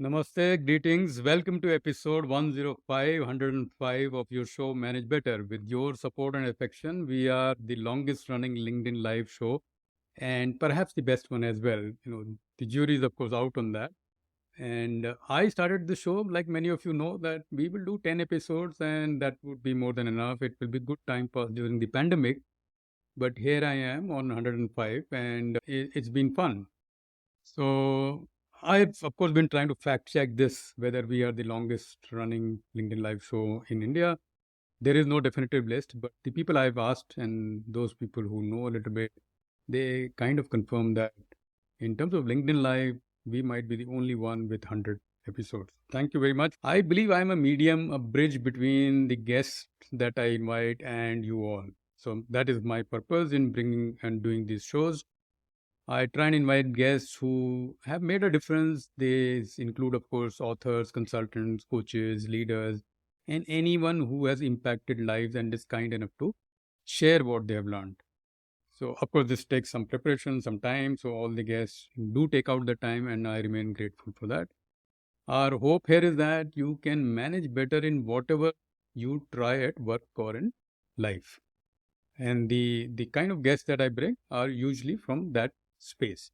Namaste, greetings. Welcome to episode 105 of your show Manage Better. With your support and affection, we are the longest running LinkedIn live show and perhaps the best one as well. The jury is, of course, out on that. And I started the show, like many of you know, that we will do 10 episodes and that would be more than enough. It will be good time pass during the pandemic. But here I am on 105 and it's been fun. So I've of course been trying to fact check this whether we are the longest running LinkedIn live show in India. There is no definitive list, but the people I've asked and those people who know a little bit, they kind of confirm that in terms of LinkedIn live, we might be the only one with 100 episodes. Thank you very much. I believe I'm a medium, a bridge between the guests that I invite and you all. So that is my purpose in bringing and doing these shows. I try and invite guests who have made a difference. They include, of course, authors, consultants, coaches, leaders, and anyone who has impacted lives and is kind enough to share what they have learned. So, of course, this takes some preparation, some time. So, all the guests do take out the time, and I remain grateful for that. Our hope here is that you can manage better in whatever you try at work or in life. And the kind of guests that I bring are usually from that space.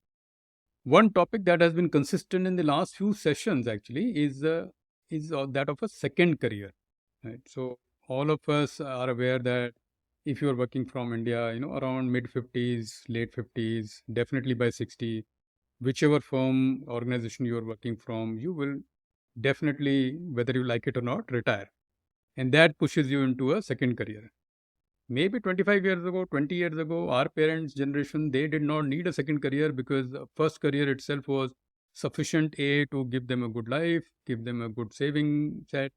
One topic that has been consistent in the last few sessions actually is that of a second career. Right? So all of us are aware that if you are working from India, around mid 50s, late 50s, definitely by 60, whichever firm organization you are working from, you will definitely, whether you like it or not, retire, and that pushes you into a second career. Maybe 25 years ago, 20 years ago, our parents' generation, they did not need a second career because the first career itself was sufficient to give them a good life, give them a good saving set.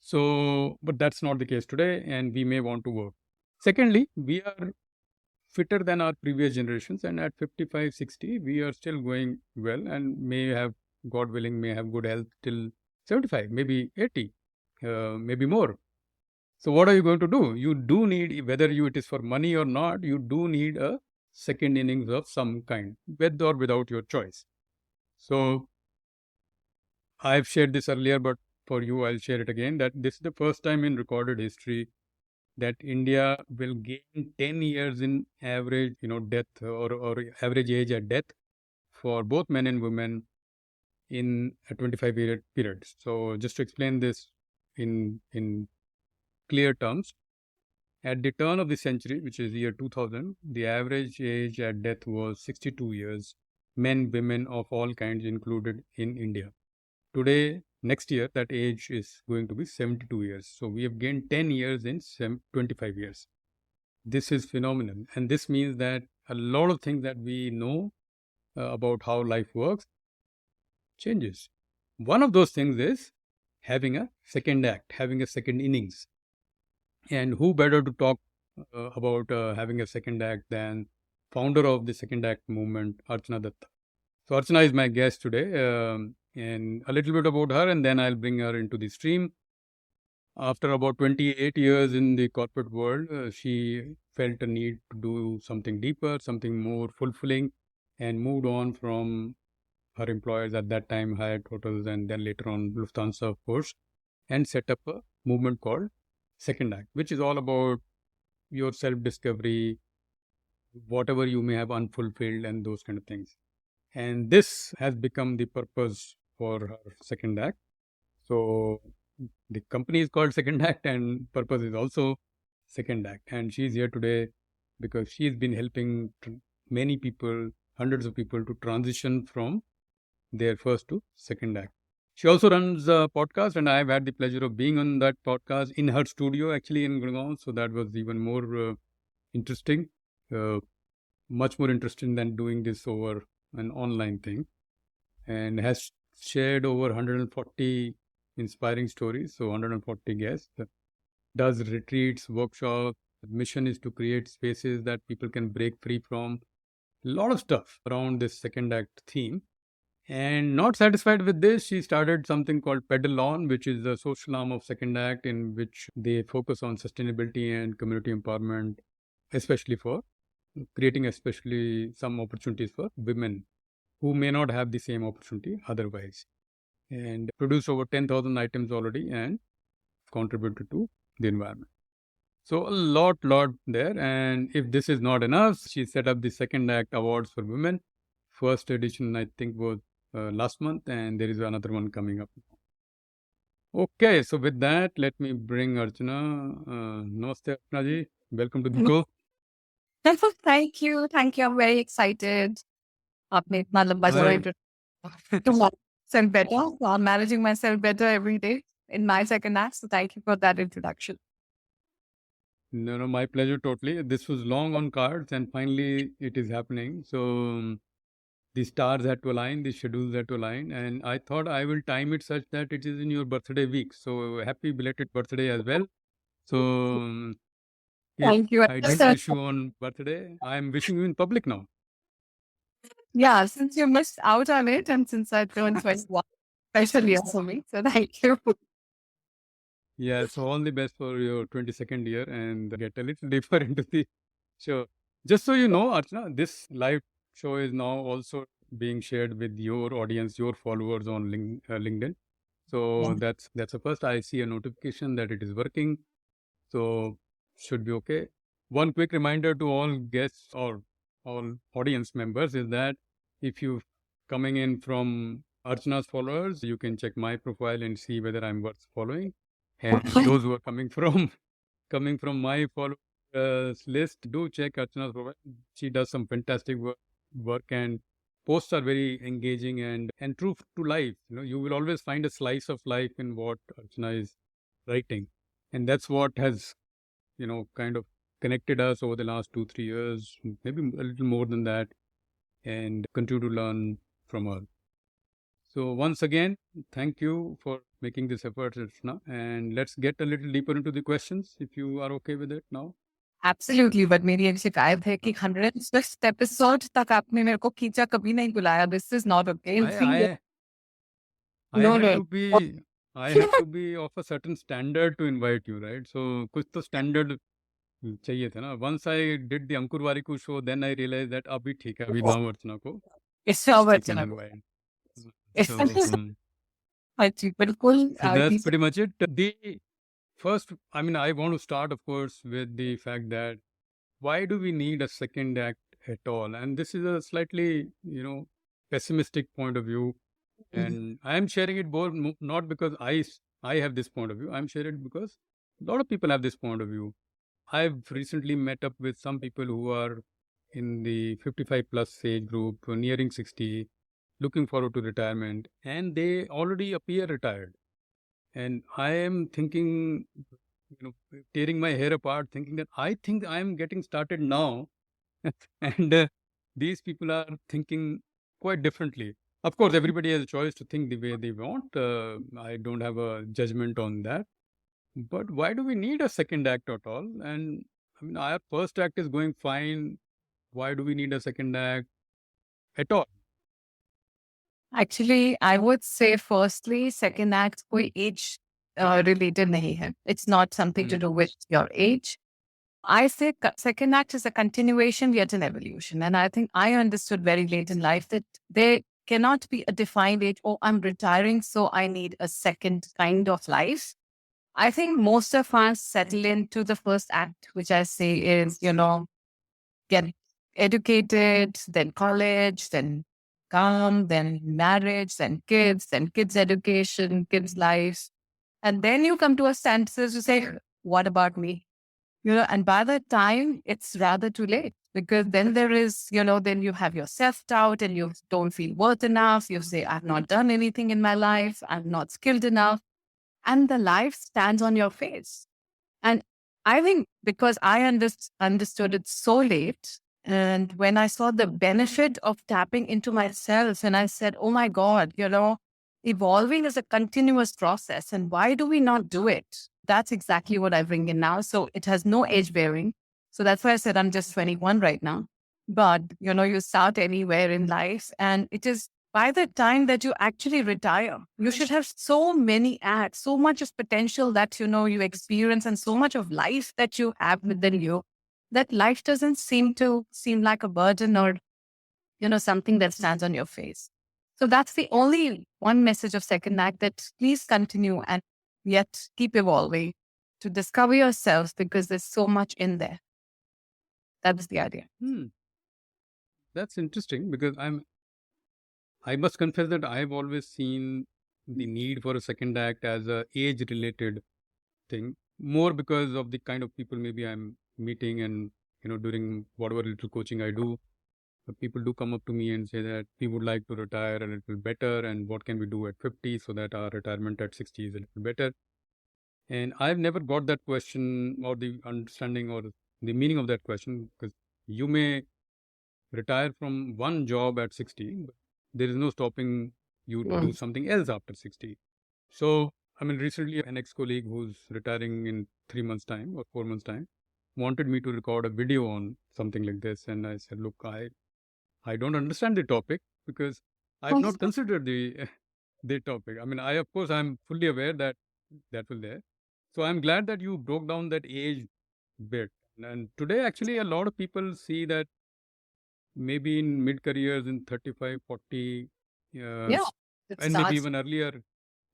So, but that's not the case today, and we may want to work. Secondly, we are fitter than our previous generations, and at 55, 60, we are still going well and may have, God willing, may have good health till 75, maybe 80, maybe more. So what are you going to do? You do need, whether it is for money or not, you do need a second innings of some kind, with or without your choice. So I've shared this earlier, but for you, I'll share it again, that this is the first time in recorded history that India will gain 10 years in average, death or average age at death for both men and women in a 25-year period. So just to explain this in clear terms, at the turn of the century, which is year 2000, the average age at death was 62 years, men, women of all kinds included in India. Today, next year, that age is going to be 72 years. So we have gained 10 years in 25 years. This is phenomenal. And this means that a lot of things that we know about how life works changes. One of those things is having a second act, having a second innings. And who better to talk about having a second act than founder of the Second Act movement, Archana Dutta. So Archana is my guest today, and a little bit about her, and then I'll bring her into the stream. After about 28 years in the corporate world, she felt a need to do something deeper, something more fulfilling, and moved on from her employers at that time, Hyatt Hotels, and then later on Lufthansa, of course, and set up a movement called Second Act, which is all about your self-discovery, whatever you may have unfulfilled and those kind of things. And this has become the purpose for her Second Act. So the company is called Second Act and purpose is also Second Act. And she's here today because she's been helping many people, hundreds of people to transition from their first to Second Act. She also runs a podcast, and I've had the pleasure of being on that podcast in her studio, actually in Gurgaon. So that was even more interesting, much more interesting than doing this over an online thing, and has shared over 140 inspiring stories. So 140 guests, does retreats, workshops. The mission is to create spaces that people can break free from. A lot of stuff around this Second Act theme. And not satisfied with this, she started something called PedalOn, which is the social arm of Second Act, in which they focus on sustainability and community empowerment, especially for creating some opportunities for women who may not have the same opportunity otherwise. and produced over 10,000 items already and contributed to the environment. So a lot there. And if this is not enough, she set up the Second Act Awards for Women. First edition, I think, was last month, and there is another one coming up. Okay, so with that, let me bring Archana. Namaste, Archana ji. Welcome to the show. Thank you. Thank you. I'm very excited. आपने इतना लंबा I- जवाब to myself better. I'm managing myself better every day in my second act. So thank you for that introduction. No, my pleasure, totally. This was long on cards, and finally it is happening. So the stars had to align, the schedules had to align, and I thought I will time it such that it is in your birthday week. So happy belated birthday as well. So if Thank you. I didn't wish you on birthday, I am wishing you in public now. Yeah, since you missed out on it and since I turned 21, special year for me. So thank you. Yeah, so all the best for your 22nd year and get a little deeper into the show. Just so you know, Archana, this live show is now also being shared with your audience, your followers on LinkedIn. So that's the first. I see a notification that it is working. So should be okay. One quick reminder to all guests or all audience members is that if you coming in from Archana's followers, you can check my profile and see whether I'm worth following. And those who are coming from my followers list, do check Archana's profile. She does some fantastic work and posts are very engaging and true to life. You will always find a slice of life in what Archana is writing. And that's what has, kind of connected us over the last 2-3 years, maybe a little more than that, and continue to learn from her. So once again, thank you for making this effort, Archana. And let's get a little deeper into the questions, if you are okay with it now. Absolutely, but मेरी एक शिकायत है कि 100th episode तक आपने मेरे को खींचा कभी नहीं बुलाया. This is not okay. I have to be of a certain standard to invite you, right? So कुछ तो standard चाहिए था ना. Once I did the Ankur Wariku show, then I realized that अभी ठीक है, अभी now Archana को she can invite. So that's pretty much it. The first, I want to start, of course, with the fact that why do we need a second act at all? And this is a slightly, pessimistic point of view. And I am sharing it both, not because I have this point of view. I'm sharing it because a lot of people have this point of view. I've recently met up with some people who are in the 55 plus age group, nearing 60, looking forward to retirement, and they already appear retired. And I am thinking, tearing my hair apart, thinking that I think I am getting started now. And these people are thinking quite differently. Of course, everybody has a choice to think the way they want. I don't have a judgment on that. But why do we need a second act at all? And our first act is going fine. Why do we need a second act at all? Actually, I would say firstly, second act कोई age related नहीं है. It's not something to do with your age. I say second act is a continuation yet an evolution. And I think I understood very late in life that there cannot be a defined age, oh, I'm retiring, so I need a second kind of life. I think most of us settle into the first act, which I say is, get educated, then college, then come, then marriage, then kids education, kids lives. And then you come to a standstill to say, what about me? And by that time, it's rather too late because then there is, then you have your self-doubt and you don't feel worth enough. You say, I've not done anything in my life. I'm not skilled enough. And the life stands on your face. And I think because I understood it so late, and when I saw the benefit of tapping into myself, and I said, oh my God, evolving is a continuous process. And why do we not do it? That's exactly what I bring in now. So it has no age bearing. So that's why I said I'm just 21 right now. But, you start anywhere in life. And it is by the time that you actually retire, you should have so many acts, so much of potential that, you experience and so much of life that you have within you, that life doesn't seem like a burden or, something that stands on your face. So that's the only one message of second act, that please continue and yet keep evolving to discover yourselves, because there's so much in there. That's the idea. Hmm, that's interesting because I must confess that I've always seen the need for a second act as a age related thing, more because of the kind of people maybe I'm meeting, and during whatever little coaching I do, people do come up to me and say that we would like to retire a little better, and what can we do at 50 so that our retirement at 60 is a little better. And I've never got that question or the understanding or the meaning of that question, because you may retire from one job at 60, but there is no stopping you to do Mm. something else after 60. So, I mean, recently an ex-colleague who's retiring in 3 months' time or 4 months' time wanted me to record a video on something like this. And I said, look, I don't understand the topic because I've not considered the the topic. I mean, of course, I'm fully aware that that will there. So I'm glad that you broke down that age bit. And today, actually, a lot of people see that maybe in mid careers in 35, 40, Yeah, it and maybe starts. even earlier,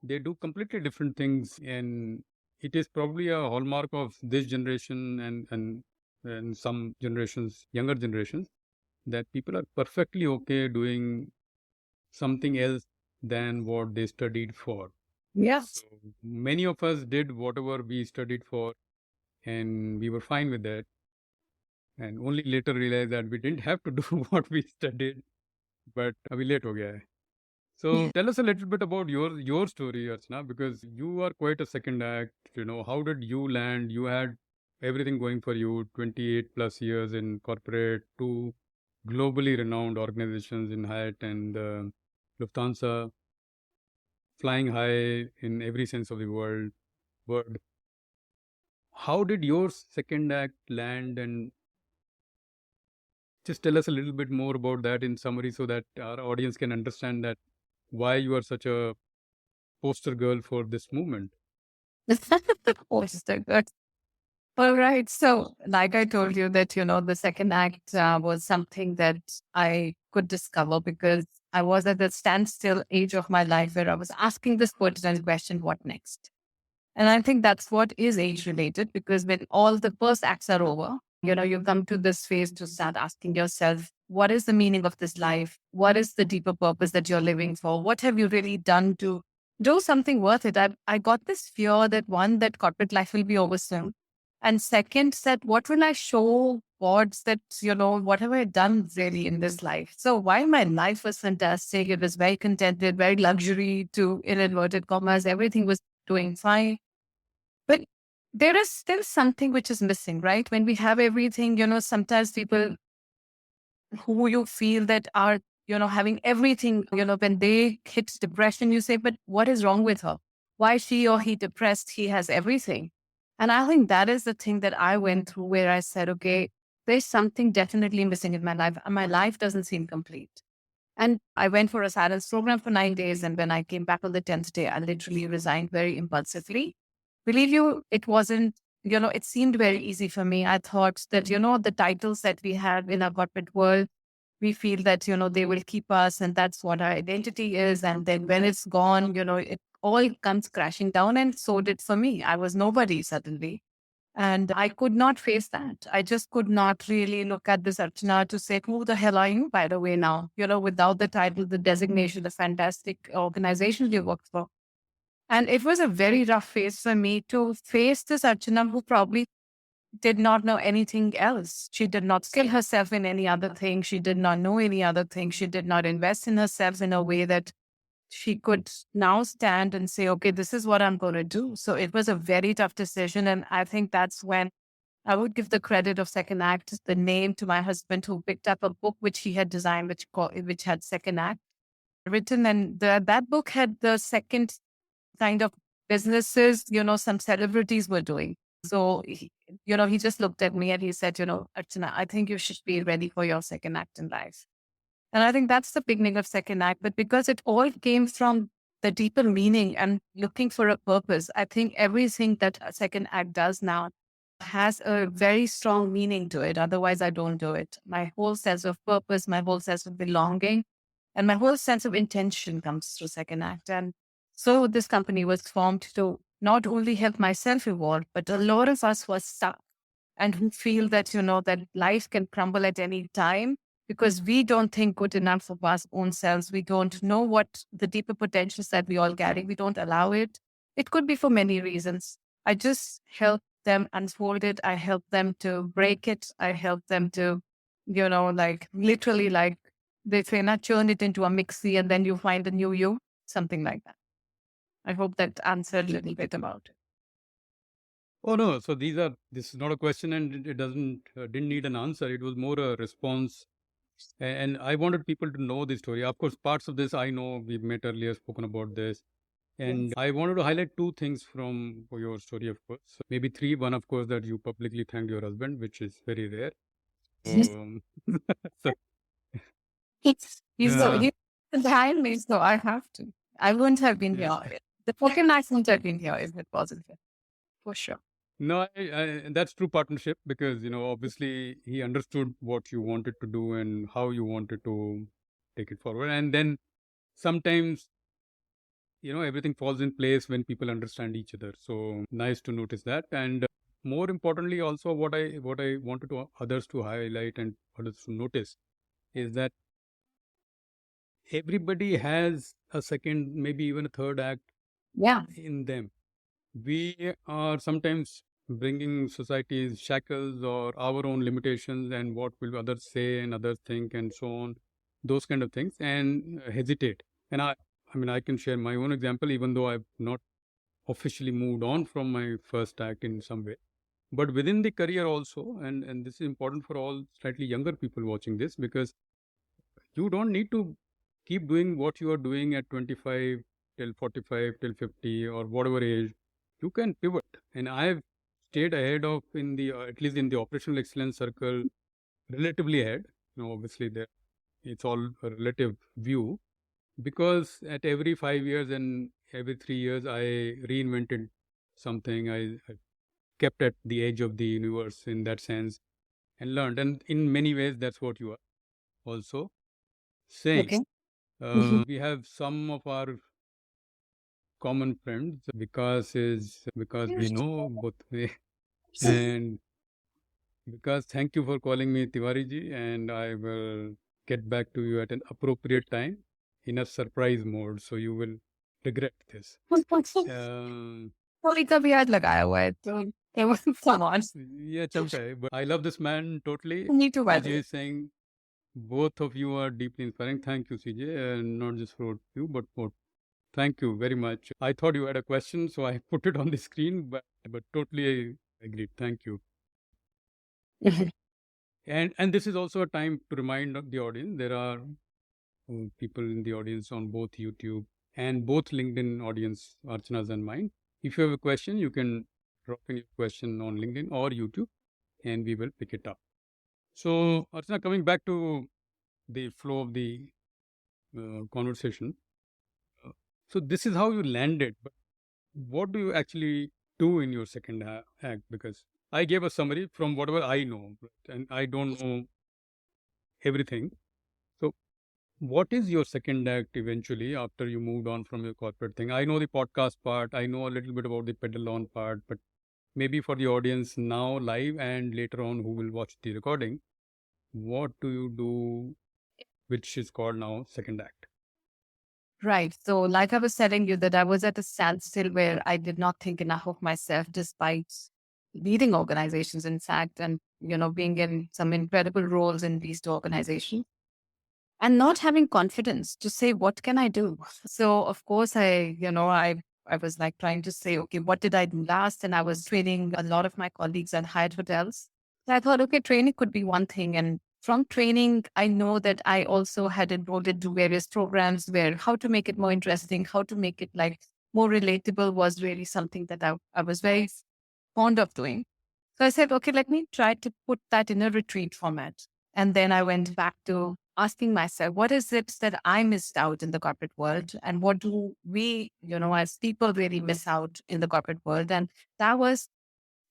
they do completely different things. And it is probably a hallmark of this generation and some generations, younger generations, that people are perfectly okay doing something else than what they studied for. So Yes. many of us did whatever we studied for, and we were fine with that. And only later realized that we didn't have to do what we studied, but अभी late हो गया है. So tell us a little bit about your story, Archana, because you are quite a second act. How did you land? You had everything going for you. 28 plus years in corporate, two globally renowned organizations in Hyatt and Lufthansa, flying high in every sense of the word. How did your second act land? And just tell us a little bit more about that in summary so that our audience can understand that why you are such a poster girl for this movement. Poster good. All right. So, like I told you, that, the second act was something that I could discover because I was at the standstill age of my life where I was asking this pertinent question, what next? And I think that's what is age related, because when all the first acts are over, you come to this phase to start asking yourself, what is the meaning of this life? What is the deeper purpose that you're living for? What have you really done to do something worth it? I got this fear that, one, that corporate life will be over soon. And second, that what will I show gods that, what have I done really in this life? So while my life was fantastic, it was very contented, very luxury to, in inverted commas, everything was doing fine, but there is still something which is missing, right? When we have everything, sometimes people who you feel that are, having everything, when they hit depression, you say, but what is wrong with her? Why is she or he depressed? He has everything. And I think that is the thing that I went through, where I said, okay, there's something definitely missing in my life. And my life doesn't seem complete. And I went for a silence program for 9 days. And when I came back on the 10th day, I literally resigned very impulsively. Believe you, it wasn't, it seemed very easy for me. I thought that, the titles that we have in our corporate world, we feel that, they will keep us and that's what our identity is. And then when it's gone, it all comes crashing down. And so did for me. I was nobody suddenly. And I could not face that. I just could not really look at this Archana to say, who the hell are you, by the way, now? Without the title, the designation, the fantastic organization you worked for. And it was a very rough phase for me to face this Archana who probably did not know anything else. She did not skill herself in any other thing. She did not know any other thing. She did not invest in herself in a way that she could now stand and say, okay, this is what I'm going to do. So it was a very tough decision. And I think that's when I would give the credit of Second Act, the name, to my husband, who picked up a book which he had designed, which had Second Act written. And that book had the second kind of businesses, some celebrities were doing. So, he just looked at me and he said, Archana, I think you should be ready for your second act in life. And I think that's the beginning of second act. But because it all came from the deeper meaning and looking for a purpose, I think everything that a second act does now has a very strong meaning to it. Otherwise, I don't do it. My whole sense of purpose, my whole sense of belonging And my whole sense of intention comes through Second Act. And so this company was formed to not only help myself evolve, but a lot of us who are stuck and who feel that, that life can crumble at any time because we don't think good enough of our own selves. We don't know what the deeper potentials that we all carry. We don't allow it. It could be for many reasons. I just help them unfold it. I help them to break it. I help them to, like literally like they say, not churn it into a mixie and then you find a new you, something like that. I hope that answered a little bit about it. Oh no, so this is not a question, and it doesn't didn't need an answer. It was more a response, and I wanted people to know the story. Of course, parts of this I know, we've met earlier, spoken about this, and Yes. I wanted to highlight two things from your story. Of course, so maybe three. One, of course, that you publicly thanked your husband, which is very rare. Um, so, He's so uh, he's behind me, so I have to. I wouldn't have been yeah. here. The Pokemon accent have been here if it wasn't here, for sure. No, that's true partnership, because obviously he understood what you wanted to do and how you wanted to take it forward, and then sometimes everything falls in place when people understand each other. So nice to notice that, and more importantly, also what I wanted to others to highlight and others to notice is that everybody has a second, maybe even a third act Yeah. in them. We are sometimes bringing society's shackles or our own limitations and what will others say and others think and so on, those kind of things, and hesitate. And I mean, I can share my own example, even though I've not officially moved on from my first act in some way. But within the career also, and this is important for all slightly younger people watching this, because you don't need to keep doing what you are doing at 25 till 45 till 50 or whatever age. You can pivot, and I've stayed ahead of in the at least in the operational excellence circle, relatively ahead. Obviously there it's all a relative view, because at every 5 years and every 3 years I reinvented something. I kept at the edge of the universe in that sense and learned, and in many ways that's what you are also saying. Okay. Mhm. We have some of our common friends. Because we know both way. And because, thank you for calling me Tiwari ji, and I will get back to you at an appropriate time in a surprise mode, so you will regret this. Um, Holi का भी आज लगाया हुआ है तो it was come on. yeah, chalta hai, but I love this man totally. Me too, by the CJ way. is saying both of you are deeply inspiring. Thank you, CJ, and not just for you, but for thank you very much. I thought you had a question, so I put it on the screen, but totally agreed. Thank you. And this is also a time to remind the audience there are people in the audience on both YouTube and both LinkedIn audience, Archana's and mine. If you have a question, you can drop in your question on LinkedIn or YouTube, and we will pick it up. So, Archana, coming back to the flow of the conversation. So this is how you landed, but what do you actually do in your second act? Because I gave a summary from whatever I know, right? And I don't know everything. So what is your second act eventually after you moved on from your corporate thing? I know the podcast part, I know a little bit about the PedalOn part, but maybe for the audience now live and later on who will watch the recording, what do you do, which is called now second act? Right. So, like I was telling you, that I was at a standstill where I did not think enough of myself, despite leading organizations, in fact, and being in some incredible roles in these two organizations, and not having confidence to say, "What can I do?" So, of course, I was like trying to say, "Okay, what did I do last?" And I was training a lot of my colleagues at Hyatt hotels. So I thought, okay, training could be one thing, and from training, I know that I also had enrolled into various programs where how to make it more interesting, how to make it like more relatable was really something that I was very fond of doing. So I said, okay, let me try to put that in a retreat format. And then I went back to asking myself, what is it that I missed out in the corporate world? And what do we, as people really miss out in the corporate world? And that was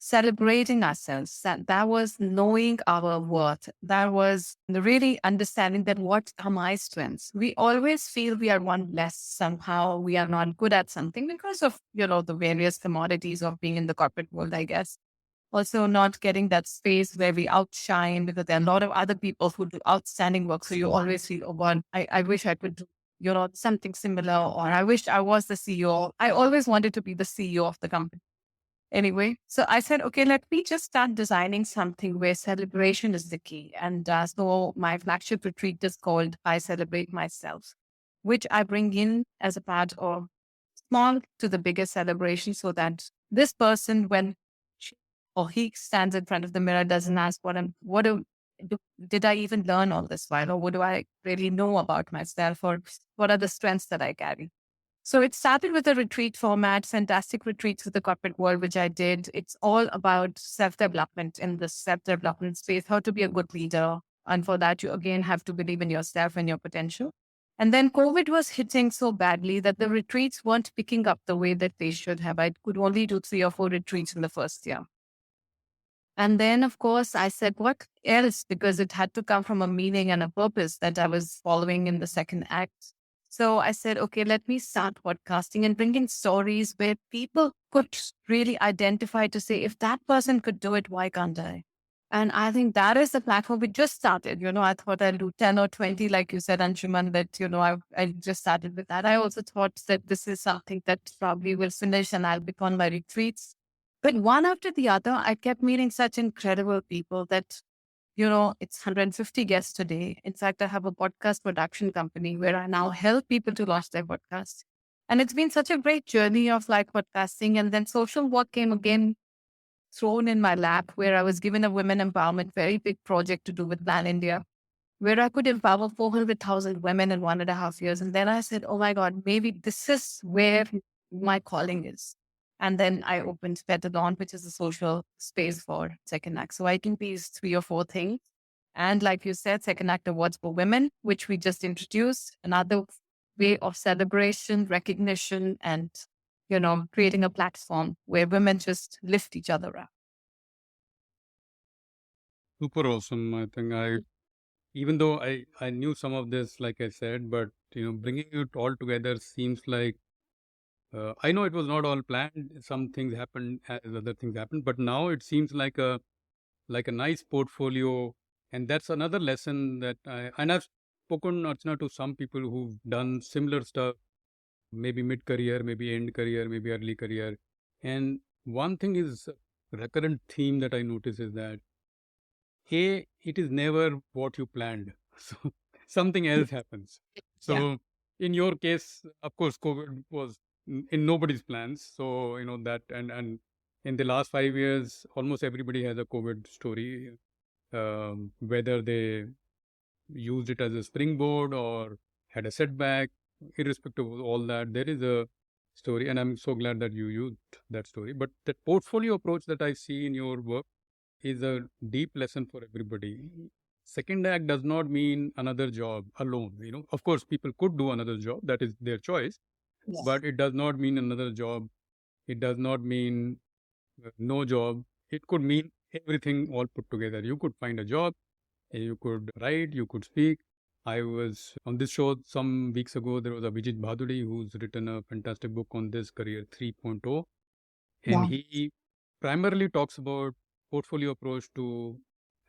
celebrating ourselves. That was knowing our worth. That was really understanding that what are my strengths. We always feel we are one less somehow. We are not good at something because of, the various commodities of being in the corporate world, I guess. Also not getting that space where we outshine because there are a lot of other people who do outstanding work. So you always feel, oh God, I wish I could do, something similar, or I wish I was the CEO. I always wanted to be the CEO of the company. Anyway, so I said, okay, let me just start designing something where celebration is the key. And so my flagship retreat is called I Celebrate Myself, which I bring in as a part of small to the biggest celebration so that this person, when she or he stands in front of the mirror, doesn't ask did I even learn all this while, or what do I really know about myself, or what are the strengths that I carry? So it started with a retreat format, fantastic retreats with the corporate world, which I did. It's all about self-development in the self-development space, how to be a good leader. And for that, you again have to believe in yourself and your potential. And then COVID was hitting so badly that the retreats weren't picking up the way that they should have. I could only do 3 or 4 retreats in the first year. And then, of course, I said, what else? Because it had to come from a meaning and a purpose that I was following in the second act. So I said, okay, let me start podcasting and bringing stories where people could really identify to say, if that person could do it, why can't I? And I think that is the platform we just started. I thought I'll do 10 or 20, like you said, Anshuman, that, I just started with that. I also thought that this is something that probably will finish and I'll be on my retreats. But one after the other, I kept meeting such incredible people that, it's 150 guests today. In fact, I have a podcast production company where I now help people to launch their podcast. And it's been such a great journey of like podcasting. And then social work came again thrown in my lap, where I was given a women empowerment, very big project to do with Plan India, where I could empower 400,000 women in 1.5 years. And then I said, oh my God, maybe this is where my calling is. And then I opened PedalOn, which is a social space for Second Act. So I can these 3 or 4 things. And like you said, Second Act Awards for Women, which we just introduced, another way of celebration, recognition, and, creating a platform where women just lift each other up. Super awesome. I think even though I knew some of this, like I said, but bringing it all together seems like I know it was not all planned. Some things happened as other things happened, but now it seems like a nice portfolio. And that's another lesson that I've spoken, Archana, to some people who've done similar stuff, maybe mid career, maybe end career, maybe early career. And one thing is recurrent theme that I notice is that it is never what you planned. So something else happens. Yeah. So in your case, of course, COVID was in nobody's plans. So that, and in the last 5 years, almost everybody has a COVID story, whether they used it as a springboard or had a setback. Irrespective of all that, there is a story, and I'm so glad that you used that story. But that portfolio approach that I see in your work is a deep lesson for everybody. Second act does not mean another job alone. Of course, people could do another job, that is their choice, Yes. but it does not mean another job. It does not mean no job. It could mean everything all put together. You could find a job, you could write, you could speak. I was on this show some weeks ago. There was a Vijit Bhaduri who's written a fantastic book on this, Career 3.0. And Yeah. he primarily talks about portfolio approach to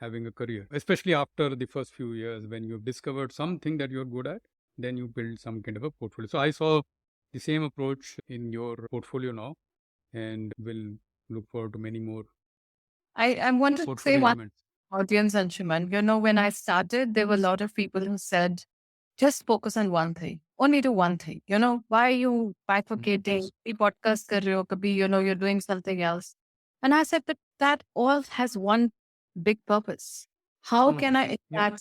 having a career, especially after the first few years when you've discovered something that you're good at, then you build some kind of a portfolio. So I saw the same approach in your portfolio now, and will look forward to many more I want to say portfolio one elements. audience, Anshuman. When I started, there were a lot of people who said, just focus on one thing, only do one thing. Why are you bifurcating? Be podcast kar rahe ho, kabhi, you're doing something else. And I said, but that all has one big purpose. How can I Yeah.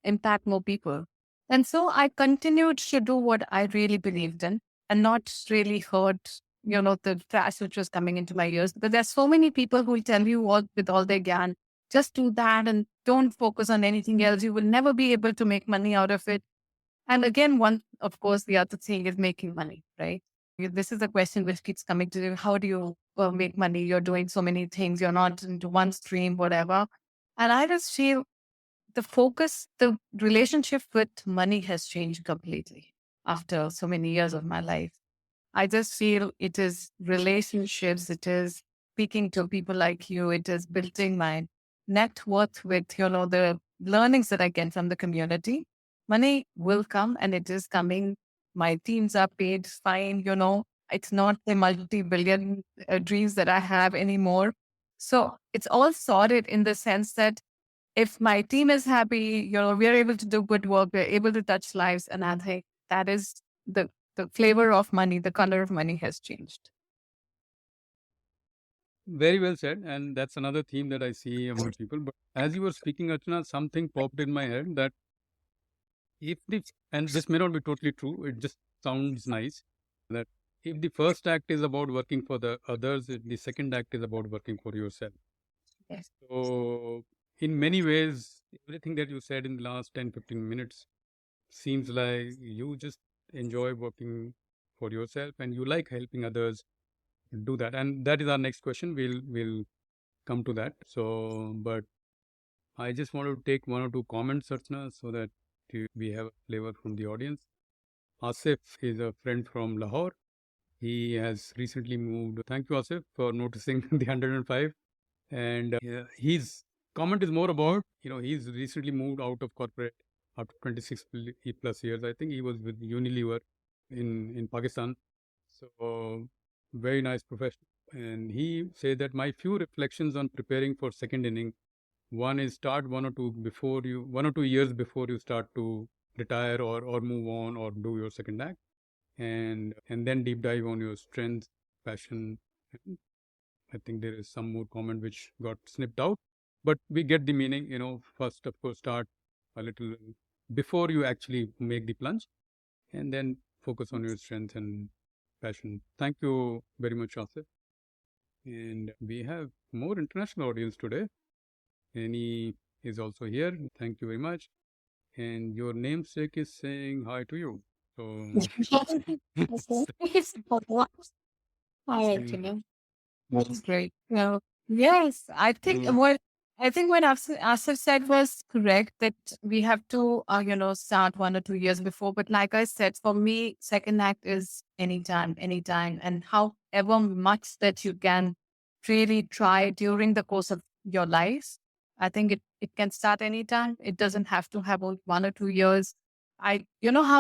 impact more people? And so I continued to do what I really believed in and not really hurt, the trash which was coming into my ears. Because there's so many people who will tell you all with all their gyan, just do that and don't focus on anything else. You will never be able to make money out of it. And again, of course, the other thing is making money, right? This is a question which keeps coming to you. How do you make money? You're doing so many things. You're not into one stream, whatever. And I just feel the focus, the relationship with money has changed completely after so many years of my life. I just feel it is relationships, it is speaking to people like you, it is building my net worth with, the learnings that I get from the community. Money will come and it is coming. My teams are paid fine, it's not the multi-billion dreams that I have anymore. So it's all sorted in the sense that if my team is happy, we're able to do good work, we're able to touch lives. And I think that is the flavor of money, the color of money has changed. Very well said. And that's another theme that I see among people. But as you were speaking, Archana, something popped in my head that if the, and this may not be totally true, it just sounds nice, that if the first act is about working for the others, the second act is about working for yourself. Yes. So, in many ways, everything that you said in the last 10-15 minutes seems like you just enjoy working for yourself and you like helping others do that. And that is our next question. We'll come to that. So, but I just want to take one or two comments, Archana, so that we have a flavor from the audience. Asif is a friend from Lahore. He has recently moved. Thank you, Asif, for noticing the 105. And his comment is more about, he's recently moved out of corporate after 26 plus years. I think he was with Unilever in Pakistan. So, very nice profession. And he said that my few reflections on preparing for second inning. One is start 1 or 2 years before you start to retire or move on or do your second act, and then deep dive on your strengths, passion. I think there is some more comment which got snipped out, but we get the meaning. First, of course, start a little before you actually make the plunge, and then focus on your strength and passion. Thank you very much, Asif. And we have more international audience today. Annie is also here. Thank you very much. And your namesake is saying hi to you. So, Hi, that's great. Well, yes, I think what Asif said was correct that we have to, start 1 or 2 years before. But like I said, for me, second act is anytime, and however much that you can really try during the course of your life. I think it can start anytime. It doesn't have to have 1 or 2 years. How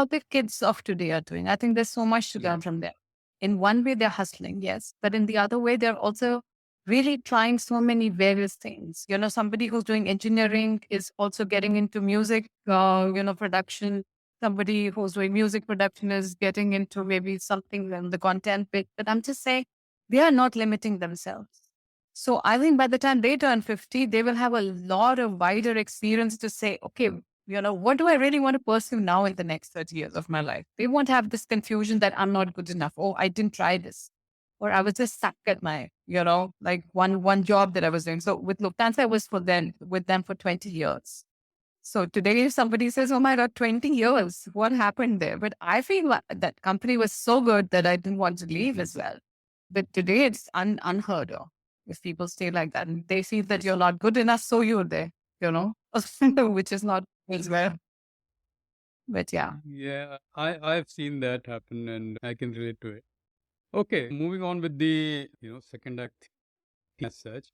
the kids of today are doing. I think there's so much to learn from them. In one way, they're hustling, yes. But in the other way, they're also really trying so many various things. Somebody who's doing engineering is also getting into music, production. Somebody who's doing music production is getting into maybe something in the content bit. But I'm just saying they are not limiting themselves. So I think by the time they turn 50, they will have a lot of wider experience to say, okay, what do I really want to pursue now in the next 30 years of my life? They won't have this confusion that I'm not good enough. Oh, I didn't try this. Or I was just stuck at my, like one job that I was doing. So with Lufthansa, I was with them for 20 years. So today, if somebody says, oh my God, 20 years, what happened there? But I feel like that company was so good that I didn't want to leave as well. But today it's unheard of if people stay like that. And they feel that you're not good enough, so you're there, which is not as well. But yeah. Yeah, I've seen that happen and I can relate to it. Okay, moving on with the second act as such.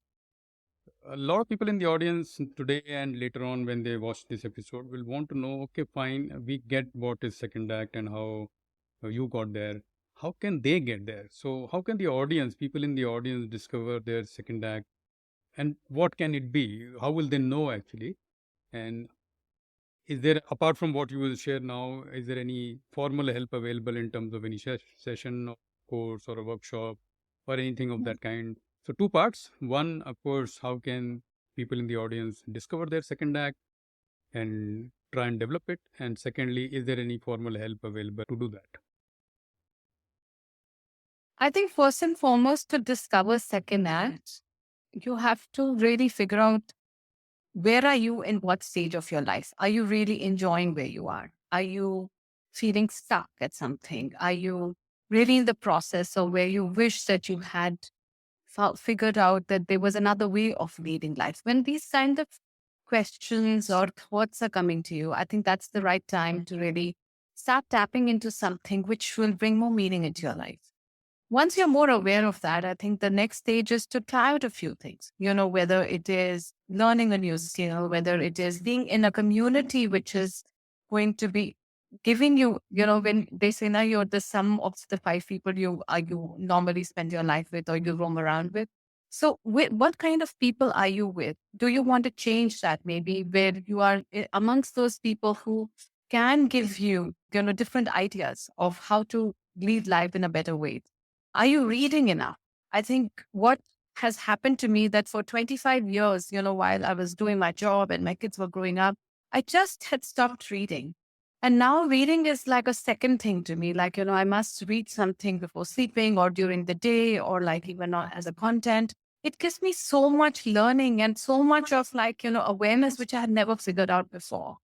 A lot of people in the audience today and later on when they watch this episode will want to know, okay, fine, we get what is second act and how you got there. How can they get there? So how can the audience, people in the audience discover their second act and what can it be? How will they know actually? And is there, apart from what you will share now, is there any formal help available in terms of any session or course or a workshop or anything of that kind? So, two parts. One, of course, how can people in the audience discover their second act and try and develop it? And secondly, is there any formal help available to do that? I think first and foremost, to discover second act, you have to really figure out where are you in what stage of your life? Are you really enjoying where you are? Are you feeling stuck at something? Are you really in the process, or where you wish that you had figured out that there was another way of leading life? When these kind of questions or thoughts are coming to you, I think that's the right time to really start tapping into something which will bring more meaning into your life. Once you're more aware of that, I think the next stage is to try out a few things, whether it is learning a new skill, whether it is being in a community which is going to be giving you, when they say now you're the sum of the five people you normally spend your life with or you roam around with. So what kind of people are you with? Do you want to change that, maybe where you are amongst those people who can give you, different ideas of how to lead life in a better way? Are you reading enough? I think what has happened to me that for 25 years, while I was doing my job and my kids were growing up, I just had stopped reading. And now reading is like a second thing to me. Like, I must read something before sleeping or during the day or like even as a content. It gives me so much learning and so much of like, awareness, which I had never figured out before.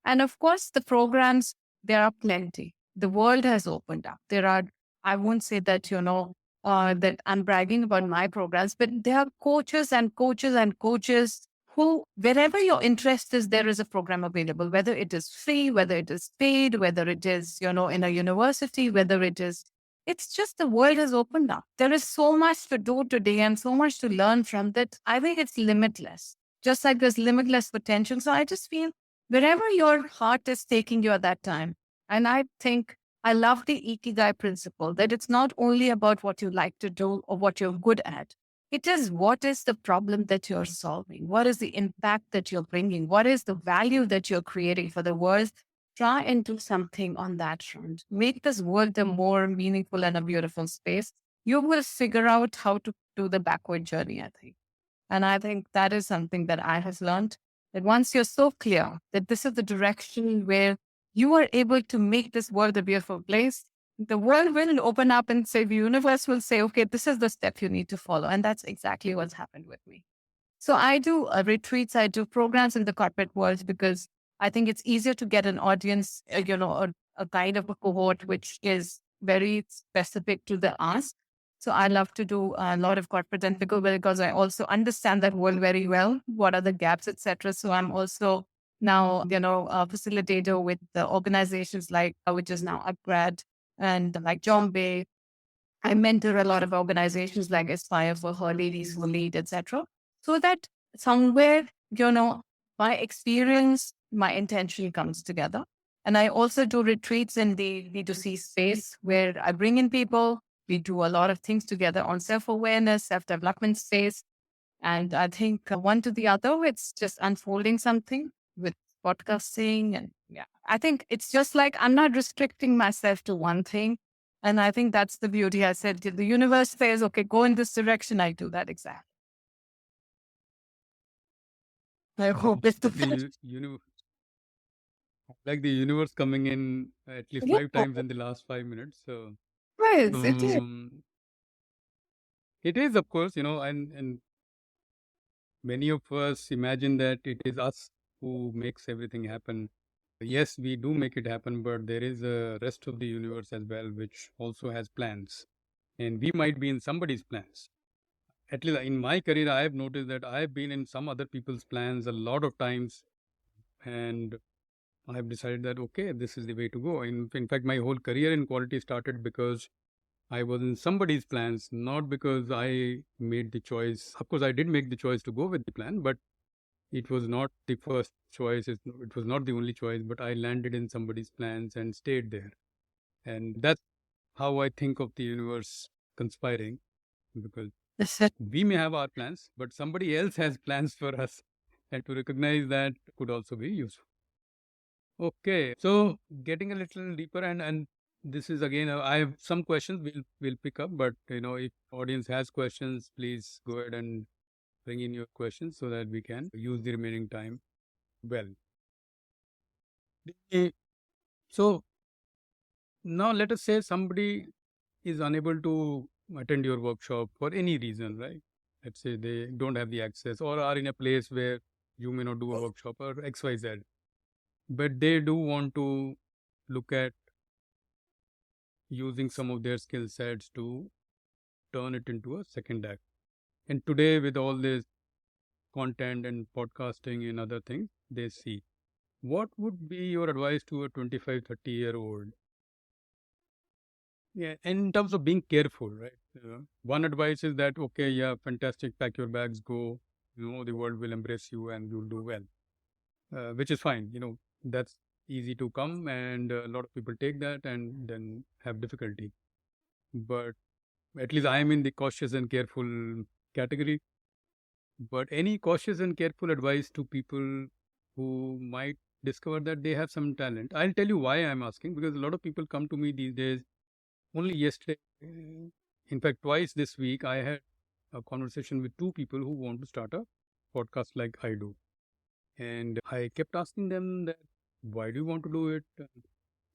And of course, the programs, there are plenty. The world has opened up. There are, I won't say that, that I'm bragging about my programs, but there are coaches and coaches and coaches who, wherever your interest is, there is a program available, whether it is free, whether it is paid, whether it is, in a university, whether it is, it's just the world has opened up. There is so much to do today and so much to learn from that. I think it's limitless, just like there's limitless potential. So I just feel wherever your heart is taking you at that time. And I think I love the Ikigai principle that it's not only about what you like to do or what you're good at. It is what is the problem that you're solving? What is the impact that you're bringing? What is the value that you're creating for the world? Try and do something on that front. Make this world a more meaningful and a beautiful space. You will figure out how to do the backward journey, I think. And I think that is something that I have learned, that once you're so clear that this is the direction where you are able to make this world a beautiful place, the world will open up and say, the universe will say, okay, this is the step you need to follow. And that's exactly what's happened with me. So I do retreats, I do programs in the corporate world because I think it's easier to get an audience, a kind of a cohort which is very specific to the ask. So I love to do a lot of corporate and pickleball because I also understand that world very well. What are the gaps, etc. So I'm also now, a facilitator with the organizations like, which is now Upgrad and like John Bay. I mentor a lot of organizations like Aspire for Her, Ladies Who Lead, etc. So that somewhere, my experience, my intention comes together. And I also do retreats in the B2C space where I bring in people. We do a lot of things together on self-awareness, self-development space. And I think one to the other, it's just unfolding something with podcasting. And yeah, I think it's just like I'm not restricting myself to one thing. And I think that's the beauty. I said, the universe says, okay, go in this direction. I do that exactly. I hope it's the Like the universe coming in at least yeah. 5 times in the last 5 minutes. So Right, it is. it is, of course, and many of us imagine that it is us who makes everything happen. Yes, we do make it happen, but there is a rest of the universe as well, which also has plans, and we might be in somebody's plans. At least in my career, I have noticed that I've been in some other people's plans a lot of times, and I've decided that okay, this is the way to go. In fact, my whole career in quality started because I was in somebody's plans, not because I made the choice. Of course, I did make the choice to go with the plan, but it was not the first choice. It was not the only choice, but I landed in somebody's plans and stayed there. And that's how I think of the universe conspiring, because That's it. we may have our plans, but somebody else has plans for us. And to recognize that could also be useful. Okay, so getting a little deeper, and this is again, I have some questions we'll pick up, but if audience has questions, please go ahead and bring in your questions so that we can use the remaining time well. The- So now let us say somebody is unable to attend your workshop for any reason, right? Let's say they don't have the access or are in a place where you may not do a workshop or XYZ, but they do want to look at using some of their skill sets to turn it into a second act. And today, with all this content and podcasting and other things, they see. What would be your advice to a 25, 30-year-old? Yeah, and in terms of being careful, right? One advice is that, okay, yeah, fantastic, pack your bags, go. The world will embrace you and you'll do well, which is fine. That's easy to come, and a lot of people take that and then have difficulty. But at least I am in the cautious and careful category. But any cautious and careful advice to people who might discover that they have some talent? I'll tell you why I'm asking, because a lot of people come to me these days. Only yesterday, in fact, twice this week, I had a conversation with two people who want to start a podcast like I do. And I kept asking them that, why do you want to do it?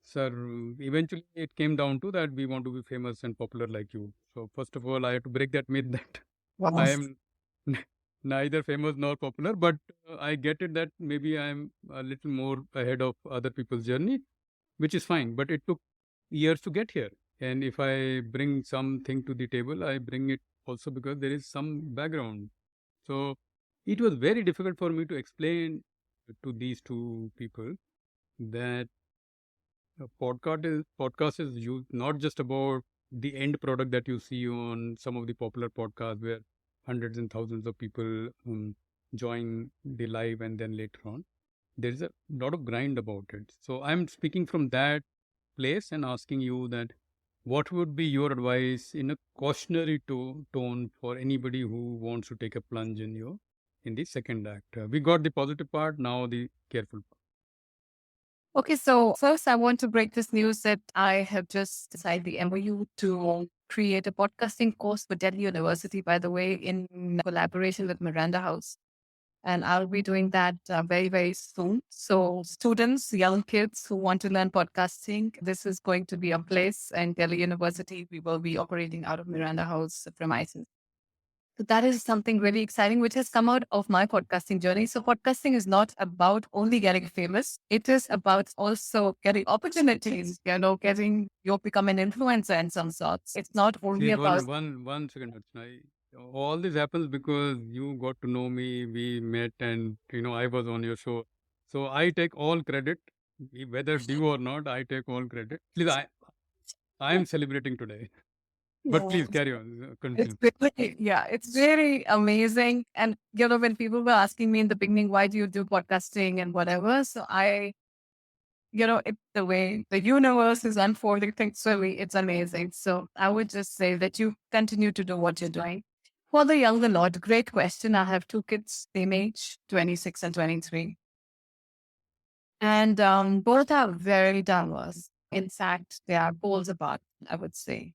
Sir, eventually it came down to that we want to be famous and popular like you. So first of all, I have to break that myth that Wow. I am neither famous nor popular, but I get it that maybe I'm a little more ahead of other people's journey, which is fine. But it took years to get here. And if I bring something to the table, I bring it also because there is some background. So it was very difficult for me to explain to these two people that a podcast is not just about the end product that you see on some of the popular podcasts where hundreds and thousands of people join the live and then later on. There is a lot of grind about it. So I'm speaking from that place and asking you that what would be your advice in a cautionary tone for anybody who wants to take a plunge in the second act? We got the positive part, now the careful part. Okay, so first I want to break this news that I have just signed the MOU to create a podcasting course for Delhi University, by the way, in collaboration with Miranda House. And I'll be doing that very, very soon. So students, young kids who want to learn podcasting, this is going to be a place in Delhi University. We will be operating out of Miranda House premises. So that is something really exciting, which has come out of my podcasting journey. So podcasting is not about only getting famous. It is about also getting opportunities, getting, you'll become an influencer in some sorts. It's not only See, about, one second, Archana. All this happens because you got to know me, we met, and I was on your show. So I take all credit, whether due or not. I take all credit. Please, I am celebrating today. But please carry on, it's continue. really, yeah, it's very amazing. And, when people were asking me in the beginning, why do you do podcasting and whatever? So it's the way the universe is unfolding things really, it's amazing. So I would just say that you continue to do what you're doing. For the younger lot, great question. I have two kids, same age, 26 and 23. And both are very diverse. In fact, they are poles apart, I would say.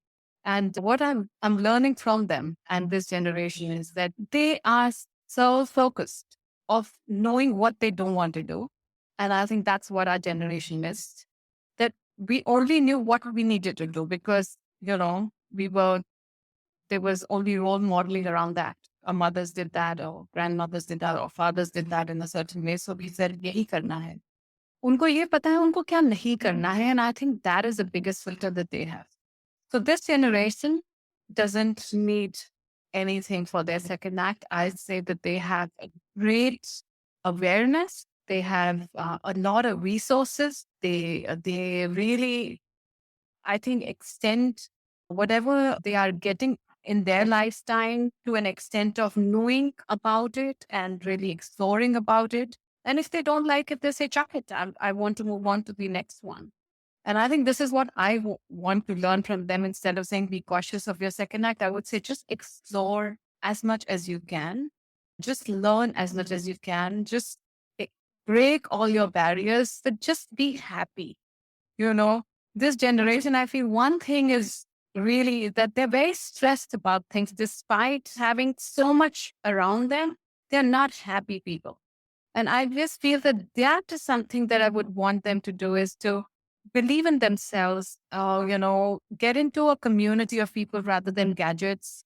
And what I'm learning from them and this generation is that they are so focused of knowing what they don't want to do. And I think that's what our generation missed. That we only knew what we needed to do because, there was only role modeling around that. Our mothers did that, or grandmothers did that, or fathers did that in a certain way. So we said, यही करना है. उनको ये पता है उनको क्या नहीं करना है, and I think that is the biggest filter that they have. So this generation doesn't need anything for their second act. I say that they have a great awareness. They have a lot of resources. They really, I think, extend whatever they are getting in their lifetime to an extent of knowing about it and really exploring about it. And if they don't like it, they say, chuck it. I want to move on to the next one. And I think this is what I want to learn from them. Instead of saying, be cautious of your second act, I would say just explore as much as you can. Just learn as much as you can. Just break all your barriers, but just be happy. This generation, I feel one thing is really that they're very stressed about things despite having so much around them. They're not happy people. And I just feel that is something that I would want them to do is to believe in themselves, get into a community of people rather than gadgets,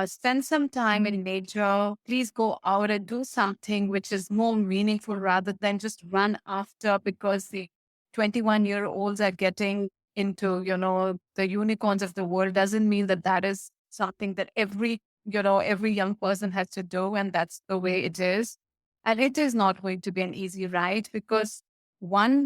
spend some time in nature. Please go out and do something which is more meaningful rather than just run after because the 21-year-olds are getting into, the unicorns of the world doesn't mean that that is something that every young person has to do. And that's the way it is. And it is not going to be an easy ride because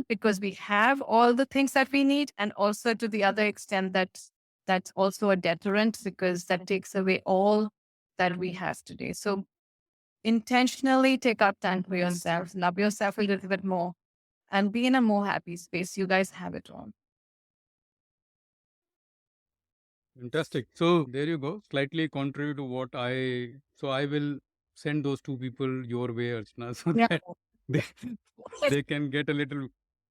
because we have all the things that we need. And also to the other extent that's also a deterrent because that takes away all that we have today. So intentionally take up time for yourself, love yourself a little bit more, and be in a more happy space. You guys have it all. Fantastic. So there you go. Slightly contrary to what I will send those two people your way, Archana, so Yeah. that they, they can get a little.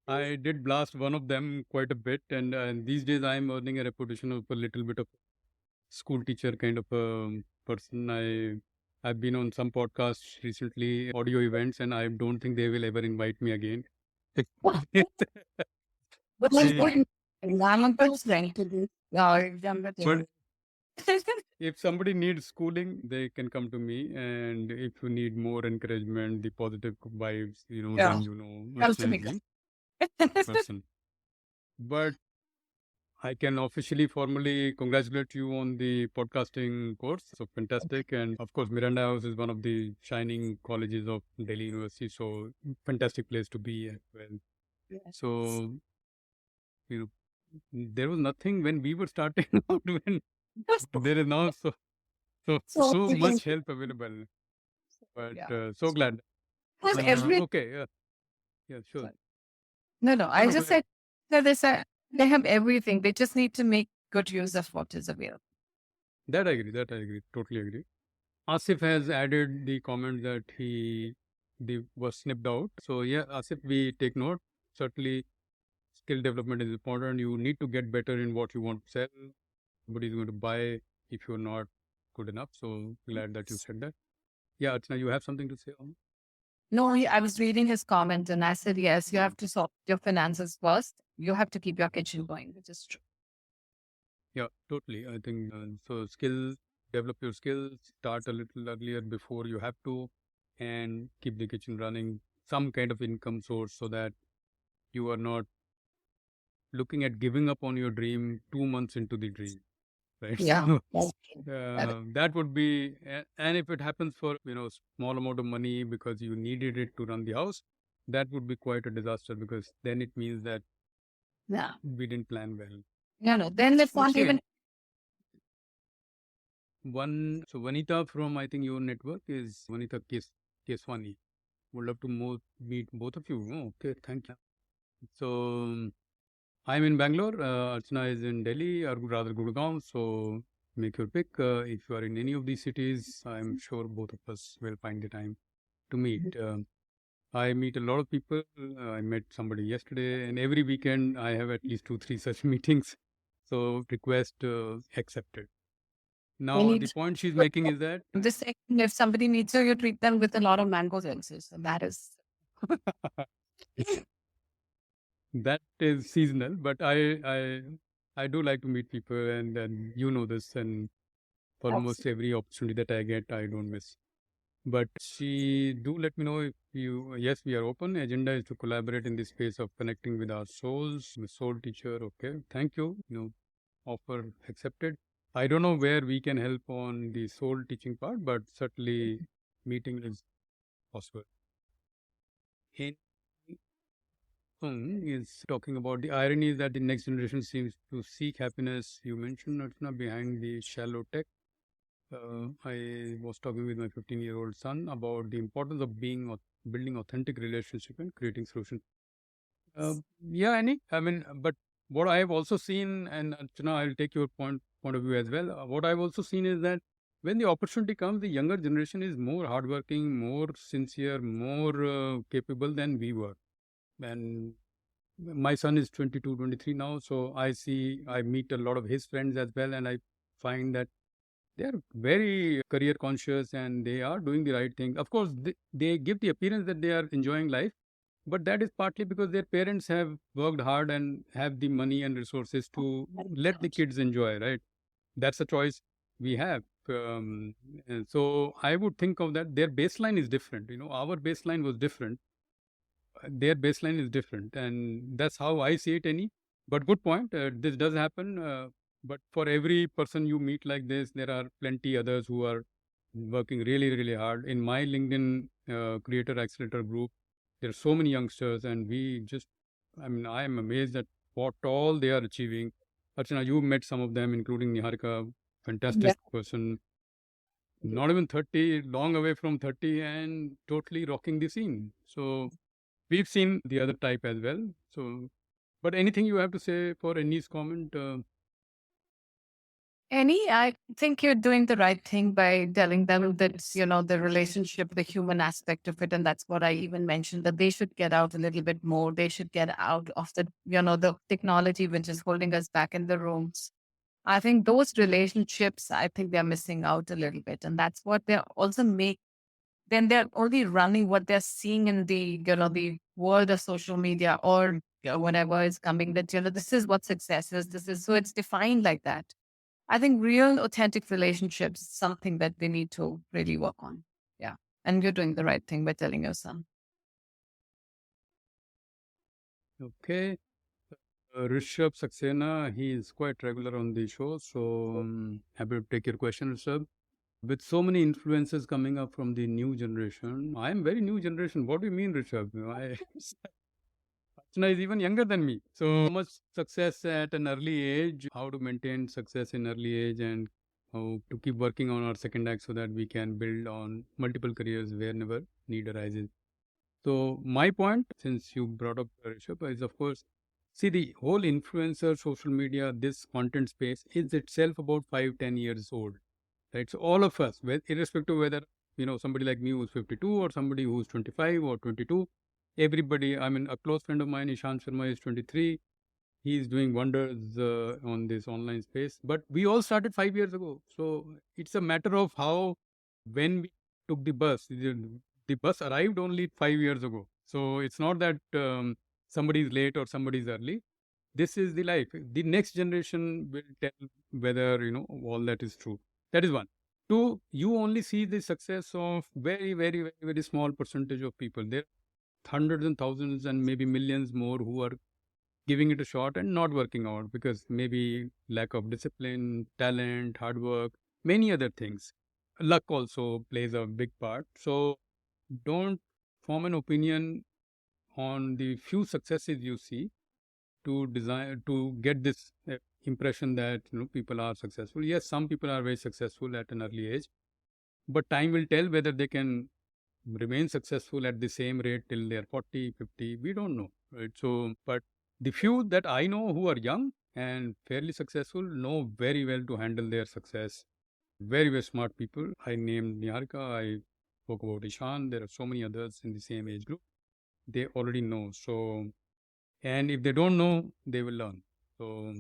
I did blast one of them quite a bit, and these days I'm earning a reputation of a little bit of school teacher kind of a person. I've been on some podcasts recently, audio events, and I don't think they will ever invite me again. But See, I'm a good friend to this. but if somebody needs schooling, they can come to me. And if you need more encouragement, the positive vibes, Yeah. then Comes to Archana me. is the person. But I can officially, formally congratulate you on the podcasting course. So fantastic. And of course, Miranda House is one of the shining colleges of Delhi University. So fantastic place to be at. Well, so, you know, there was nothing when we were starting out when there is now so much help available. But Yeah. so glad. Because every Okay. Yeah, sure. no, I No, just go ahead. said that they have everything. They just need to make good use of what is available. That I agree. That I agree. Totally agree. Asif has added the comment that the was snipped out. So yeah, Asif, we take note. Certainly, skill development is important. You need to get better in what you want to sell. Nobody is going to buy if you're not good enough. So glad that you said that. Yeah, Archana, you have something to say on? No, I was reading his comment and I said, yes, you have to sort your finances first. You have to keep your kitchen going, which is true. Yeah, totally. I think so. Skills, develop your skills, start a little earlier before you have to, and keep the kitchen running. Some kind of income source so that you are not looking at giving up on your dream 2 months into the dream, right? Yeah. So, That- that would be, and if it happens for small amount of money because you needed it to run the house, that would be quite a disaster because then it means that Yeah. we didn't plan well. No. Then let's not Okay. even. So Vanita from I think your network is Vanita Keswani. Would love to meet both of you. Oh, okay, thank you. So I'm in Bangalore. Archana is in Delhi or rather Gurgaon. So make your pick. If you are in any of these cities, I'm sure both of us will find the time to meet. I meet a lot of people. I met somebody yesterday, and every weekend I have at least 2, 3 such meetings. So request accepted. Now the point she's making is that Just saying, if somebody needs you, you treat them with a lot of mango juices. So that is. that is seasonal, but I do like to meet people, and you know this, and almost every opportunity that I get, I don't miss. But she do let me know if you. Yes, we are open. Agenda is to collaborate in the space of connecting with our souls. I'm a soul teacher. Okay, thank you. Offer accepted. I don't know where we can help on the soul teaching part, but certainly meeting is possible. In is talking about the irony is that the next generation seems to seek happiness. You mentioned Archana behind the shallow tech. I was talking with my 15-year-old son about the importance of building authentic relationship and creating solutions. Yeah, Annie. I mean, but what I have also seen, and Archana, I'll take your point of view as well. What I've also seen is that when the opportunity comes, the younger generation is more hardworking, more sincere, more capable than we were. And my son is 22, 23 now, so I meet a lot of his friends as well, and I find that they are very career conscious and they are doing the right thing. Of course, they give the appearance that they are enjoying life, but that is partly because their parents have worked hard and have the money and resources to let the kids enjoy, right? That's a choice we have. And so I would think of that their baseline is different. Our baseline was different. Their baseline is different, and that's how I see it. Any But good point. This does happen. But for every person you meet like this, there are plenty others who are working really, really hard. In my LinkedIn Creator Accelerator group, there are so many youngsters, and we just, I mean, I am amazed at what all they are achieving. Archana, you met some of them, including Niharika, Yeah. fantastic person, not even 30, long away from 30, and totally rocking the scene. So we've seen the other type as well. So, but anything you have to say for Annie's comment? Annie, I think you're doing the right thing by telling them that, the relationship, the human aspect of it. And that's what I even mentioned, that they should get out a little bit more. They should get out of the technology which is holding us back in the rooms. I think those relationships, I think they're missing out a little bit. And that's what they're also then they're only running what they're seeing in the world of social media or whatever is coming, that, this is what success is. So it's defined like that. I think real authentic relationships is something that they need to really work on. Yeah. And you're doing the right thing by telling your son. Okay. Rishabh Saxena, he is quite regular on the show. So happy to take your question, Rishabh. With so many influences coming up from the new generation, I am very new generation. What do you mean, Rishabh? Archana is even younger than me. So much success at an early age, how to maintain success in early age, and how to keep working on our second act so that we can build on multiple careers whenever need arises. So my point, since you brought up Rishabh, is of course, see the whole influencer, social media, this content space is itself about 5, 10 years old, right? So all of us, irrespective whether somebody like me who's 52 or somebody who's 25 or 22, everybody. I mean, a close friend of mine, Ishan Sharma, is 23. He's doing wonders on this online space. But we all started 5 years ago. So it's a matter of how, when we took the bus, the bus arrived only 5 years ago. So it's not that somebody is late or somebody is early. This is the life. The next generation will tell whether, all that is true. That is one. Two, you only see the success of very, very, very, very small percentage of people. There are hundreds and thousands and maybe millions more who are giving it a shot and not working out because maybe lack of discipline, talent, hard work, many other things. Luck also plays a big part. So don't form an opinion on the few successes you see to design to get this impression that people are successful. Yes, some people are very successful at an early age, but time will tell whether they can remain successful at the same rate till they're 40, 50. We don't know, right? So, but the few that I know who are young and fairly successful know very well to handle their success. Very, very smart people. I named Niharika, I spoke about Ishan. There are so many others in the same age group. They already know. So, and if they don't know, they will learn. So,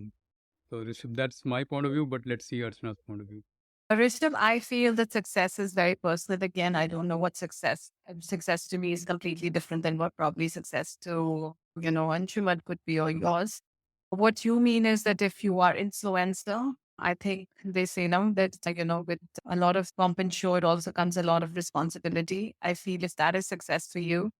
Rishabh, that's my point of view, but let's see Archana's point of view. Rishabh, I feel that success is very personal. Again, I don't know what success. Success to me is completely different than what probably success to, Anshuman could be or yours. What you mean is that if you are influencer, I think they say now that, with a lot of pomp and show, it also comes a lot of responsibility. I feel if that is success for you,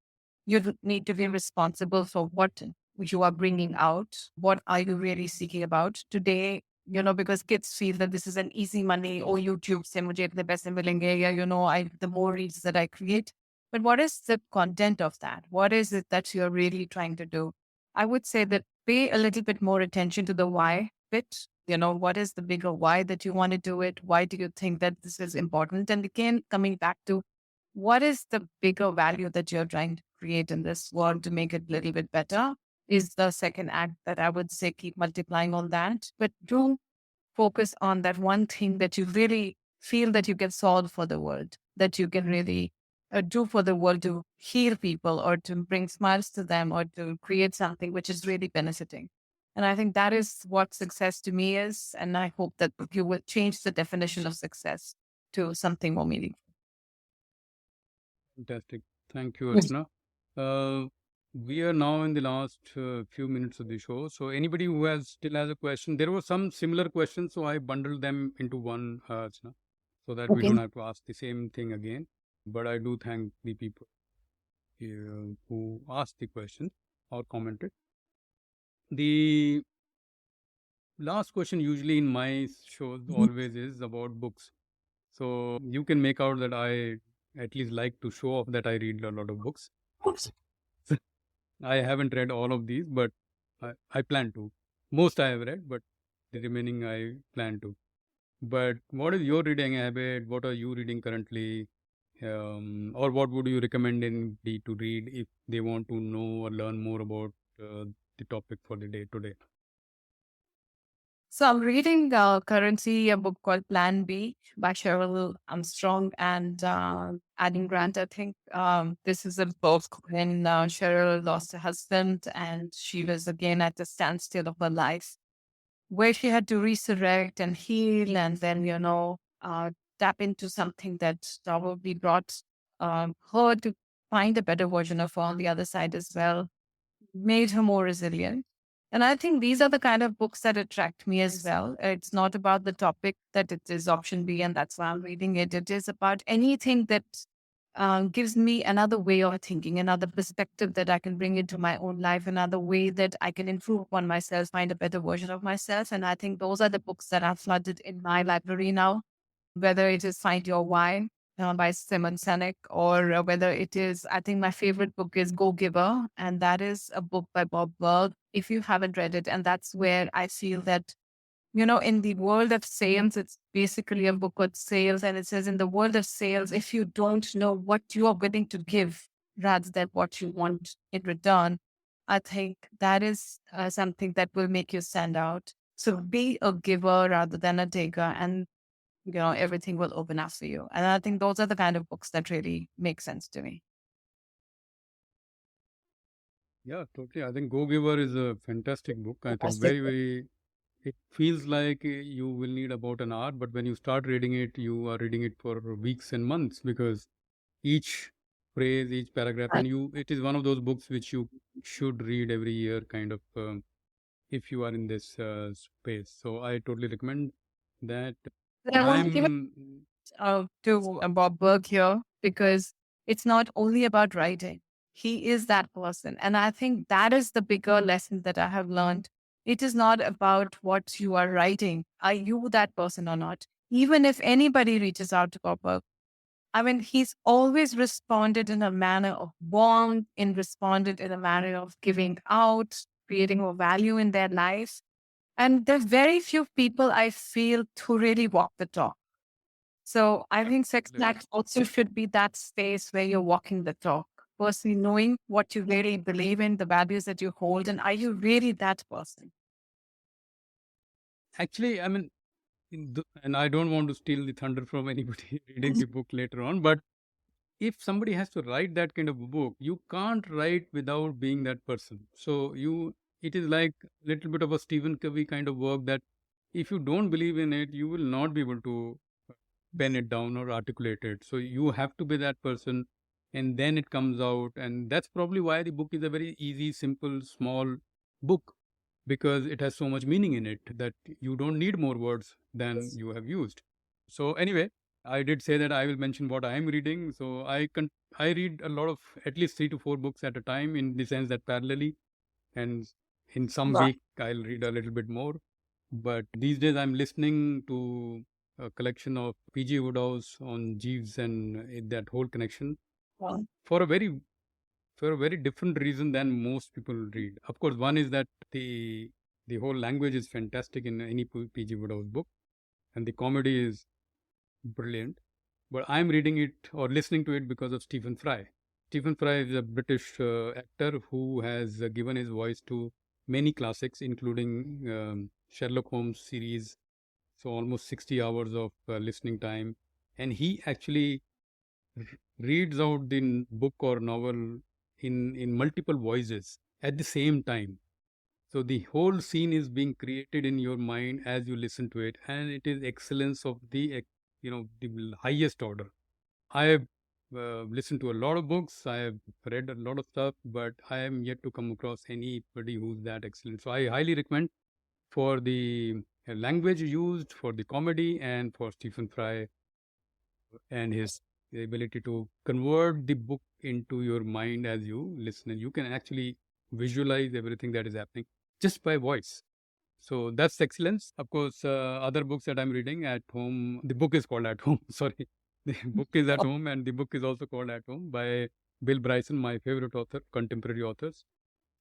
you need to be responsible for what you are bringing out. What are you really seeking about today? Because kids feel that this is an easy money or YouTube se mujhe itne paise milenge, ya, the more reads that I create. But what is the content of that? What is it that you're really trying to do? I would say that pay a little bit more attention to the why bit. What is the bigger why that you want to do it? Why do you think that this is important? And again, coming back to what is the bigger value that you're trying to create in this world to make it a little bit better is the second act that I would say keep multiplying on that. But do focus on that one thing that you really feel that you can solve for the world, that you can really do for the world to heal people or to bring smiles to them or to create something which is really benefiting. And I think that is what success to me is. And I hope that you will change the definition of success to something more meaningful. Fantastic. Thank you, Yes. Archana. We are now in the last few minutes of the show. So anybody who still has a question, there were some similar questions, so I bundled them into one, Archana, so that we Okay. don't have to ask the same thing again. But I do thank the people who asked the question or commented. The last question usually in my shows always is about books. So you can make out that I at least like to show off that I read a lot of books. I haven't read all of these, but I plan to. Most I have read, but the remaining I plan to. But what is your reading habit? What are you reading currently? Or what would you recommend anybody to read if they want to know or learn more about the topic for the day today? So I'm reading currently a book called Plan B by Cheryl Armstrong and Adam Grant. I think this is a book when Cheryl lost her husband and she was again at the standstill of her life, where she had to resurrect and heal and then, tap into something that probably brought her to find a better version of her on the other side as well, made her more resilient. And I think these are the kind of books that attract me as well. It's not about the topic that it is option B, and that's why I'm reading it. It is about anything that gives me another way of thinking, another perspective that I can bring into my own life, another way that I can improve upon myself, find a better version of myself. And I think those are the books that are flooded in my library now, whether it is Find Your Why by Simon Sinek, or whether it is, I think my favorite book is Go Giver, and that is a book by Bob Berg, if you haven't read it. And that's where I feel that, in the world of sales, it's basically a book on sales. And it says, in the world of sales, if you don't know what you are willing to give rather than what you want in return, I think that is something that will make you stand out. So be a giver rather than a taker. And everything will open up for you. And I think those are the kind of books that really make sense to me. Yeah, totally. I think Go Giver is a fantastic book. I think Fantastic. very, very, it feels like you will need about an hour, but when you start reading it, you are reading it for weeks and months because each phrase, each paragraph, and it is one of those books which you should read every year, kind of, if you are in this space. So I totally recommend that. I want to give it I'm, to Bob Berg here because it's not only about writing. He is that person. And I think that is the bigger lesson that I have learned. It is not about what you are writing. Are you that person or not? Even if anybody reaches out to Bob Berg, I mean, he's always responded in a manner of warmth, in responded in a manner of giving out, creating more value in their lives. And there's very few people I feel to really walk the talk. So I think sex absolutely. act also should be that space where you're walking the talk. Personally knowing what you really believe in, the values that you hold, and are you really that person? Actually, I mean, and I don't want to steal the thunder from anybody reading the book later on, but if somebody has to write that kind of a book, you can't write without being that person. So it is like a little bit of a Stephen Covey kind of work that if you don't believe in it, you will not be able to pen it down or articulate it. So you have to be that person, and then it comes out, and that's probably why the book is a very easy, simple, small book because it has so much meaning in it that you don't need more words than you have used. So anyway, I did say that I will mention what I am reading. So I read a lot of at least 3 to 4 books at a time in the sense that parallelly, and in some Right. week I'll read a little bit more. But these days I'm listening to a collection of P.G. Woodhouse on Jeeves and that whole connection Well, for a very for a very different reason than most people read. Of course, one is that the whole language is fantastic in any P.G. Woodhouse book, and the comedy is brilliant. But I'm reading it or listening to it because of Stephen Fry. Stephen Fry is a British actor who has given his voice to many classics, including Sherlock Holmes series. So almost 60 hours of listening time, and he actually reads out the book or novel in multiple voices at the same time. So the whole scene is being created in your mind as you listen to it, and it is excellence of the highest order. I have listened to a lot of books. I have read a lot of stuff, but I am yet to come across anybody who's that excellent. So I highly recommend for the language used, for the comedy, and for Stephen Fry and his ability to convert the book into your mind as you listen. And you can actually visualize everything that is happening just by voice. So that's excellence. Of course, other books that I'm reading at home, the book is called At Home. Sorry. The book is At Home, and the book is also called At Home by Bill Bryson, my favorite author, contemporary authors.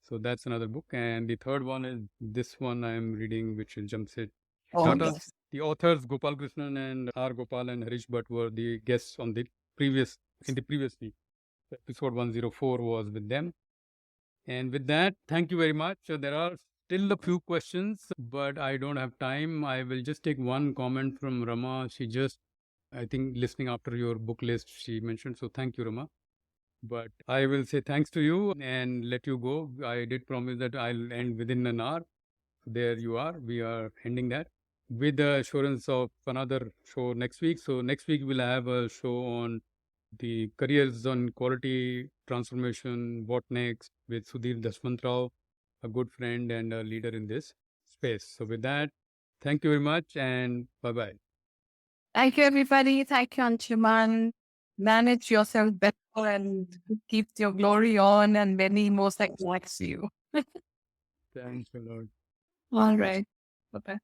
So that's another book. And the third one is this one I'm reading, which is Jamset Oh, Tata's. yes. The authors Gopal Krishnan and R. Gopal and Harish Bhatt were the guests on the previous week. Episode 104 was with them. And with that, thank you very much. There are still a few questions, but I don't have time. I will just take one comment from Rama. She just, I think, listening after your book list, she mentioned. So thank you, Rama. But I will say thanks to you and let you go. I did promise that I'll end within an hour. There you are. We are ending that with the assurance of another show next week. So next week we'll have a show on the careers on quality transformation, what next, with Sudhir Dashwantrao, a good friend and a leader in this space. So with that, thank you very much and bye-bye. Thank you, everybody. Thank you, Anshuman. Manage yourself better and keep your glory on, and many more thanks to you. Thanks a lot. All right. Bye-bye.